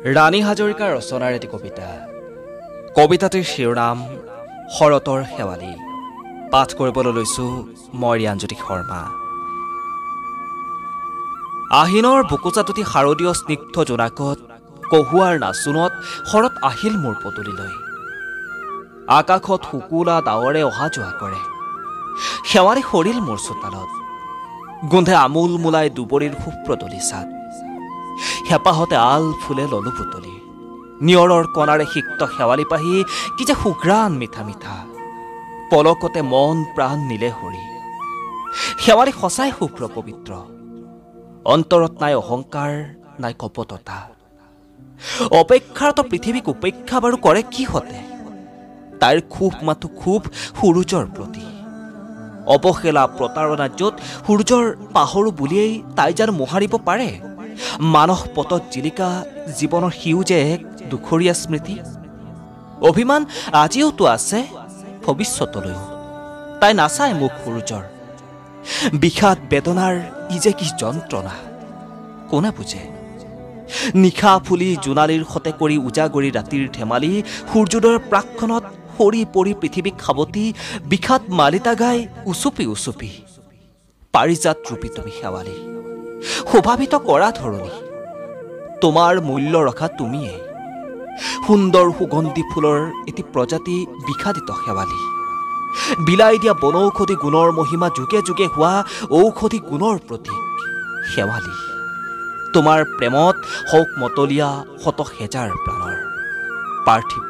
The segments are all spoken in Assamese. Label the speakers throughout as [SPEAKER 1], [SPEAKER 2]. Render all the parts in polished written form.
[SPEAKER 1] ৰাণী হাজৰিকাৰ ৰচনাৰ এটি কবিতা। কবিতাটিৰ শিৰোনাম শৰতৰ শেৱালি। পাঠ কৰিবলৈ লৈছোঁ মই ৰিয়াঞ্জ্যোতি শৰ্মা। আহিনৰ বুকুচাতুতি শাৰদীয় স্নিগ্ধ জোনাকত কহুৱাৰ নাচোনত শৰত আহিল মোৰ পদূলিলৈ। আকাশত শুকুলা ডাৱৰে অহা যোৱা কৰে, শেৱালি সৰিল মোৰ চোতালত। গোন্ধে আমোল মোলাই দুবৰিৰ সুপ্ৰদলি চাত, হেঁপাহতে আল ফুলে ললো পুতলি। নিয়ৰৰ কণাৰে সিক্ত শেৱালি পাহি কি যে সুঘ্ৰাণ মিঠা মিঠা, পলকতে মন প্ৰাণ নিলে হৰি। শেৱালি সঁচাই শুভ্ৰ পবিত্ৰ, অন্তৰত নাই অহংকাৰ নাই কপটতা। অপেক্ষাৰত পৃথিৱীক উপেক্ষা বাৰু কৰে কি হতে, তাইৰ খুব মাথো খুব সূৰুজৰ প্ৰতি। অৱহেলা প্ৰতাৰণা য'ত সূৰ্যৰ পাহৰো বুলিয়েই তাই জানো মোহাৰিব পাৰে মানস পটত জিলিকা জীৱনৰ সিও যে এক দুখৰীয়া স্মৃতি। অভিমান আজিওতো আছে ভৱিষ্যতলৈও, তাই নাচায় মুখ সূৰ্যৰ। বিষাদ বেদনাৰ ই যে কি যন্ত্ৰণা কোনে বুজে। নিশা ফুলি জোনালীৰ সতে কৰি উজাগৰি ৰাতিৰ ধেমালি, সূৰ্যোদয়ৰ প্ৰাকখনত সৰি পৰি পৃথিৱীক সাৱটি বিষাদ মালিতা গাই উচুপি উচুপি। পাৰিজাত ৰূপী তুমি শেৱালি, শোভাৱিত কৰা ধৰণী, তোমাৰ মূল্য ৰখা তুমিয়েই। সুন্দৰ সুগন্ধি ফুলৰ এটি প্ৰজাতি বিষাদিত শেৱালি, বিলাই দিয়া বনৌষধি গুণৰ মহিমা যুগে যুগে হোৱা ঔষধি গুণৰ প্ৰতীক শেৱালি। তোমাৰ প্ৰেমত হওক মতলীয়া শত হেজাৰ প্ৰাণৰ পাৰ্থিৱ।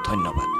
[SPEAKER 1] ধন্যবাদ।